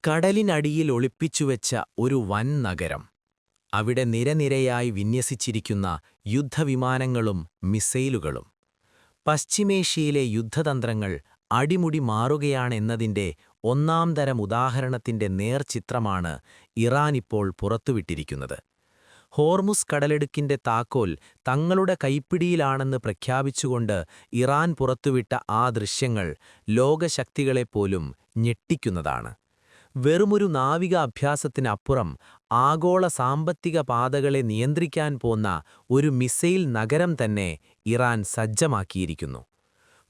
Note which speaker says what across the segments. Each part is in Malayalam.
Speaker 1: കടലിനടിയിൽ ഒളിപ്പിച്ചുവെച്ച ഒരു വൻ നഗരം. അവിടെ നിരനിരയായി വിന്യസിച്ചിരിക്കുന്ന യുദ്ധവിമാനങ്ങളും മിസൈലുകളും. പശ്ചിമേഷ്യയിലെ യുദ്ധതന്ത്രങ്ങൾ അടിമുടി മാറുകയാണെന്നതിന്റെ ഒന്നാം തരം ഉദാഹരണത്തിന്റെ നേർചിത്രമാണ് ഇറാനിപ്പോൾ പുറത്തുവിട്ടിരിക്കുന്നത്. ഹോർമുസ് കടലിടുക്കിന്റെ താക്കോൽ തങ്ങളുടെ കൈപ്പിടിയിലാണെന്ന് പ്രഖ്യാപിച്ചുകൊണ്ട് ഇറാൻ പുറത്തുവിട്ട ആ ദൃശ്യങ്ങൾ ലോകശക്തികളെപ്പോലും ഞെട്ടിക്കുന്നതാണ്. വെറുമൊരു നാവിക അഭ്യാസത്തിനപ്പുറം ആഗോള സാമ്പത്തിക പാതകളെ നിയന്ത്രിക്കാൻ പോന്ന ഒരു മിസൈൽ നഗരം തന്നെ ഇറാൻ സജ്ജമാക്കിയിരിക്കുന്നു.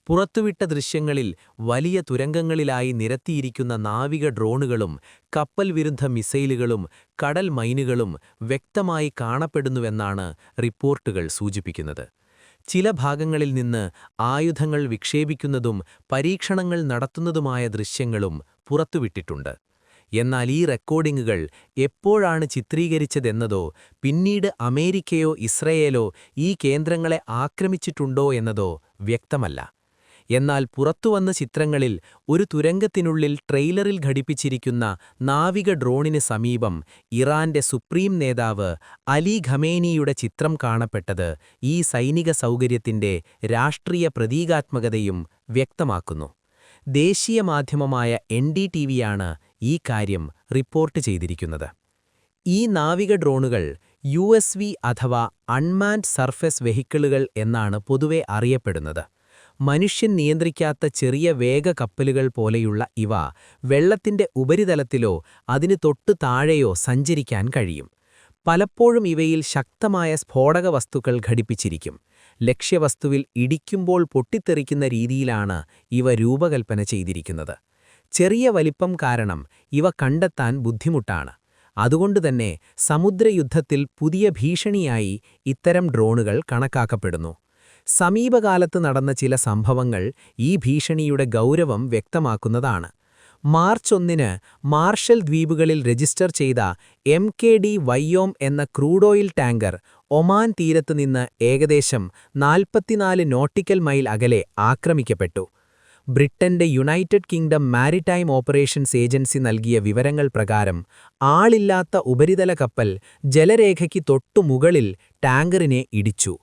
Speaker 1: പുറത്തുവിട്ട ദൃശ്യങ്ങളിൽ വലിയ തുരങ്കങ്ങളിലായി നിരത്തിയിരിക്കുന്ന നാവിക ഡ്രോണുകളും കപ്പൽ വിരുദ്ധ മിസൈലുകളും കടൽ മൈനുകളും വ്യക്തമായി കാണപ്പെടുന്നുവെന്നാണ് റിപ്പോർട്ടുകൾ സൂചിപ്പിക്കുന്നത്. ചില ഭാഗങ്ങളിൽ നിന്ന് ആയുധങ്ങൾ വിക്ഷേപിക്കുന്നതും പരീക്ഷണങ്ങൾ നടത്തുന്നതുമായ ദൃശ്യങ്ങളും പുറത്തുവിട്ടിട്ടുണ്ട്. എന്നാൽ ഈ റെക്കോർഡിംഗുകൾ എപ്പോഴാണ് ചിത്രീകരിച്ചതെന്നതോ പിന്നീട് അമേരിക്കയോ ഇസ്രയേലോ ഈ കേന്ദ്രങ്ങളെ ആക്രമിച്ചിട്ടുണ്ടോ എന്നതോ വ്യക്തമല്ല. എന്നാൽ പുറത്തുവന്ന ചിത്രങ്ങളിൽ ഒരു തുരങ്കത്തിനുള്ളിൽ ട്രെയിലറിൽ ഘടിപ്പിച്ചിരിക്കുന്ന നാവിക ഡ്രോണിന് സമീപം ഇറാന്റെ സുപ്രീം നേതാവ് അലി ഖമേനിയുടെ ചിത്രം കാണപ്പെട്ടത് ഈ സൈനിക സൗകര്യത്തിന്റെ രാഷ്ട്രീയ പ്രതീകാത്മകതയും വ്യക്തമാക്കുന്നു. ദേശീയ മാധ്യമമായ NDTVയാണ് ഈ കാര്യം റിപ്പോർട്ട് ചെയ്തിരിക്കുന്നത്. ഈ നാവിക ഡ്രോണുകൾ USV അഥവാ അൺമാൻഡ് സർഫസ് വെഹിക്കിളുകൾ എന്നാണ് പൊതുവെ അറിയപ്പെടുന്നത്. മനുഷ്യൻ നിയന്ത്രിക്കാത്ത ചെറിയ വേഗ കപ്പലുകൾ പോലെയുള്ള ഇവ വെള്ളത്തിന്റെ ഉപരിതലത്തിലോ അതിന് തൊട്ടു താഴെയോ സഞ്ചരിക്കാൻ കഴിയും. പലപ്പോഴും ഇവയിൽ ശക്തമായ സ്ഫോടക വസ്തുക്കൾ ഘടിപ്പിച്ചിരിക്കും. ലക്ഷ്യവസ്തുവിൽ ഇടിക്കുമ്പോൾ പൊട്ടിത്തെറിക്കുന്ന രീതിയിലാണ് ഇവ രൂപകൽപ്പന ചെയ്തിരിക്കുന്നത്. ചെറിയ വലിപ്പം കാരണം ഇവ കണ്ടെത്താൻ ബുദ്ധിമുട്ടാണ്. അതുകൊണ്ടുതന്നെ സമുദ്രയുദ്ധത്തിൽ പുതിയ ഭീഷണിയായി ഇത്തരം ഡ്രോണുകൾ കണക്കാക്കപ്പെടുന്നു. സമീപകാലത്ത് നടന്ന ചില സംഭവങ്ങൾ ഈ ഭീഷണിയുടെ ഗൗരവം വ്യക്തമാക്കുന്നതാണ്. മാർച്ച് 1-ന് മാർഷൽ ദ്വീപുകളിൽ രജിസ്റ്റർ ചെയ്ത MKD വയ്യോം എന്ന ക്രൂഡ് ഓയിൽ ടാങ്കർ ഒമാൻ തീരത്തുനിന്ന് ഏകദേശം 44 നോട്ടിക്കൽ മൈൽ അകലെ ആക്രമിക്കപ്പെട്ടു. ബ്രിട്ടന്റെ United kingdom maritime operations agency നൽകിയ വിവരങ്ങൾ പ്രകാരം ആളില്ലാത്ത ഉപരിതല കപ്പൽ ജലരേഖയ്ക്ക് തൊട്ടുമുകളിൽ ടാങ്കറിനെ ഇടിച്ചു.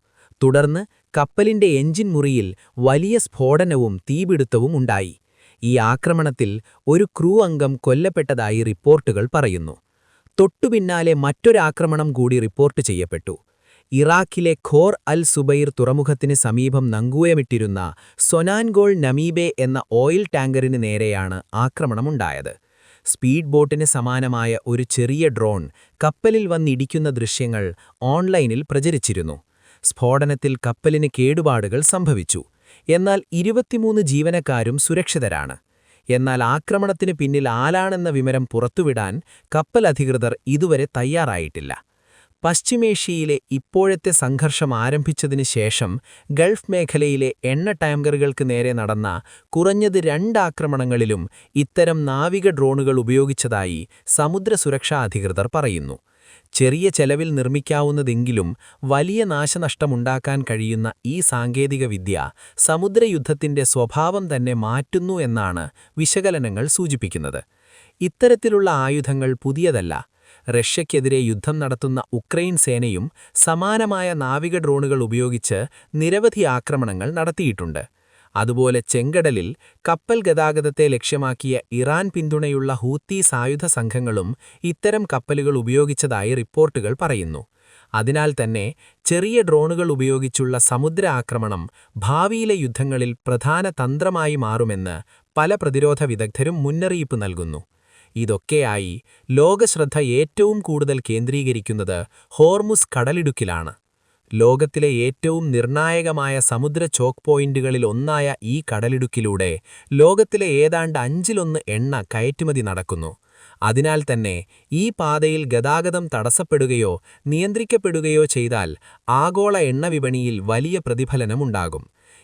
Speaker 1: തുടർന്ന് കപ്പലിന്റെ എഞ്ചിൻ മുറിയിൽ വലിയ സ്ഫോടനവും തീപിടുത്തവും ഉണ്ടായി. ഈ ആക്രമണത്തിൽ ഒരു ക്രൂ അംഗം കൊല്ലപ്പെട്ടതായി റിപ്പോർട്ടുകൾ പറയുന്നു. തൊട്ടുപിന്നാലെ മറ്റൊരാക്രമണം കൂടി റിപ്പോർട്ട് ചെയ്യപ്പെട്ടു. ഇറാഖിലെ ഖോർ അൽ സുബൈർ തുറമുഖത്തിന് സമീപം നങ്കൂയമിട്ടിരുന്ന സൊനാൻഗോൾ നമീബെ എന്ന ഓയിൽ ടാങ്കറിന് നേരെയാണ് ആക്രമണമുണ്ടായത്. സ്പീഡ് ബോട്ടിന് സമാനമായ ഒരു ചെറിയ ഡ്രോൺ കപ്പലിൽ വന്നിടിക്കുന്ന ദൃശ്യങ്ങൾ ഓൺലൈനിൽ പ്രചരിച്ചിരുന്നു. സ്ഫോടനത്തിൽ കപ്പലിന് കേടുപാടുകൾ സംഭവിച്ചു. എന്നാൽ 23 ജീവനക്കാരും സുരക്ഷിതരാണ്. എന്നാൽ ആക്രമണത്തിന് പിന്നിൽ ആരാണെന്ന വിവരം പുറത്തുവിടാൻ കപ്പൽ അധികൃതർ ഇതുവരെ തയ്യാറായിട്ടില്ല. പശ്ചിമേഷ്യയിലെ ഇപ്പോഴത്തെ സംഘർഷം ആരംഭിച്ചതിന് ശേഷം ഗൾഫ് മേഖലയിലെ എണ്ണ ടാങ്കറുകൾക്ക് നേരെ നടന്ന കുറഞ്ഞത് 2 ആക്രമണങ്ങളിലും ഇത്തരം നാവിക ഡ്രോണുകൾ ഉപയോഗിച്ചതായി സമുദ്ര സുരക്ഷാ അധികൃതർ പറയുന്നു. ചെറിയ ചെലവിൽ നിർമ്മിക്കാവുന്നതെങ്കിലും വലിയ നാശനഷ്ടമുണ്ടാക്കാൻ കഴിയുന്ന ഈ സാങ്കേതികവിദ്യ സമുദ്രയുദ്ധത്തിന്റെ സ്വഭാവം തന്നെ മാറ്റുന്നു എന്നാണ് വിശകലനങ്ങൾ സൂചിപ്പിക്കുന്നത്. ഇത്തരത്തിലുള്ള ആയുധങ്ങൾ പുതിയതല്ല. റഷ്യയ്ക്കെതിരെ യുദ്ധം നടത്തുന്ന ഉക്രൈൻ സേനയും സമാനമായ നാവിക ഡ്രോണുകൾ ഉപയോഗിച്ച് നിരവധി ആക്രമണങ്ങൾ നടത്തിയിട്ടുണ്ട്. അതുപോലെ ചെങ്കടലിൽ കപ്പൽ ഗതാഗതത്തെ ലക്ഷ്യമാക്കിയ ഇറാൻ പിന്തുണയുള്ള ഹൂത്തി സായുധ സംഘങ്ങളും ഇത്തരം കപ്പലുകൾ ഉപയോഗിച്ചതായി റിപ്പോർട്ടുകൾ പറയുന്നു. അതിനാൽ തന്നെ ചെറിയ ഡ്രോണുകൾ ഉപയോഗിച്ചുള്ള സമുദ്ര ആക്രമണം ഭാവിയിലെ യുദ്ധങ്ങളിൽ പ്രധാന തന്ത്രമായി മാറുമെന്ന് പല പ്രതിരോധ വിദഗ്ധരും മുന്നറിയിപ്പ് നൽകുന്നു. ഇതൊക്കെയായി ലോകശ്രദ്ധ ഏറ്റവും കൂടുതൽ കേന്ദ്രീകരിക്കുന്നത് ഹോർമുസ് കടലിടുക്കിലാണ്. ലോകത്തിലെ ഏറ്റവും നിർണായകമായ സമുദ്ര ചോക്ക് പോയിന്റുകളിൽ ഒന്നായ ഈ കടലിടുക്കിലൂടെ ലോകത്തിലെ ഏതാണ്ട് 1/5 എണ്ണ കയറ്റുമതി നടക്കുന്നു. അതിനാൽ തന്നെ ഈ പാതയിൽ ഗതാഗതം തടസ്സപ്പെടുകയോ നിയന്ത്രിക്കപ്പെടുകയോ ചെയ്താൽ ആഗോള എണ്ണ വിപണിയിൽ വലിയ പ്രതിഫലനമുണ്ടാകും.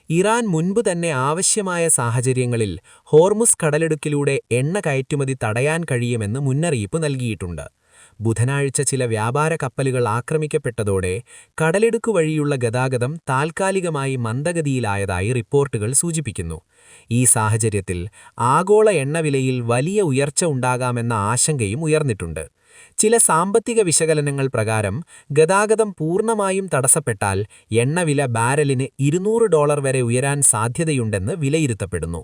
Speaker 1: ഇറാൻ മുൻപ് തന്നെ ആവശ്യമായ സാഹചര്യങ്ങളിൽ ഹോർമുസ് കടലിടുക്കിലൂടെ എണ്ണ കയറ്റുമതി തടയാൻ കഴിയുമെന്ന് മുന്നറിയിപ്പ് നൽകിയിട്ടുണ്ട്.
Speaker 2: ബുധനാഴ്ച ചില വ്യാപാര കപ്പലുകൾ ആക്രമിക്കപ്പെട്ടതോടെ കടലിടുക്ക് വഴിയുള്ള ഗതാഗതം താൽക്കാലികമായി മന്ദഗതിയിലായതായി റിപ്പോർട്ടുകൾ സൂചിപ്പിക്കുന്നു. ഈ സാഹചര്യത്തിൽ ആഗോള എണ്ണവിലയിൽ വലിയ ഉയർച്ച ഉണ്ടാകാമെന്ന ആശങ്കയും ഉയർന്നിട്ടുണ്ട്. ചില സാമ്പത്തിക വിശകലനങ്ങൾ പ്രകാരം ഗതാഗതം പൂർണ്ണമായും തടസ്സപ്പെട്ടാൽ എണ്ണവില ബാരലിന് $200 വരെ ഉയരാൻ സാധ്യതയുണ്ടെന്ന് വിലയിരുത്തപ്പെടുന്നു.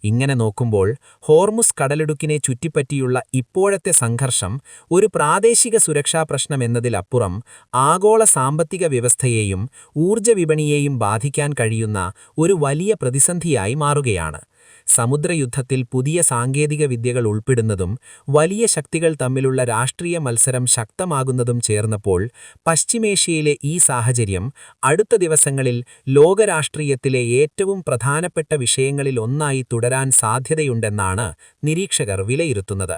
Speaker 2: ഇങ്ങനെ നോക്കുമ്പോൾ ഹോർമുസ് കടലിടുക്കിനെ ചുറ്റിപ്പറ്റിയുള്ള ഇപ്പോഴത്തെ സംഘർഷം ഒരു പ്രാദേശിക സുരക്ഷാ പ്രശ്നമെന്നതിലപ്പുറം ആഗോള സാമ്പത്തിക വ്യവസ്ഥയെയും ഊർജ്ജ വിപണിയെയും ബാധിക്കാൻ കഴിയുന്ന ഒരു വലിയ പ്രതിസന്ധിയായി മാറുകയാണ്. സമുദ്രയുദ്ധത്തിൽ പുതിയ സാങ്കേതിക വിദ്യകൾ ഉൾപ്പെടുന്നതും വലിയ ശക്തികൾ തമ്മിലുള്ള രാഷ്ട്രീയ മത്സരം ശക്തമാകുന്നതും ചേർന്നപ്പോൾ പശ്ചിമേഷ്യയിലെ ഈ സാഹചര്യം അടുത്ത ദിവസങ്ങളിൽ ലോകരാഷ്ട്രീയത്തിലെ ഏറ്റവും പ്രധാനപ്പെട്ട വിഷയങ്ങളിലൊന്നായി തുടരാൻ സാധ്യതയുണ്ടെന്നാണ് നിരീക്ഷകർ വിലയിരുത്തുന്നത്.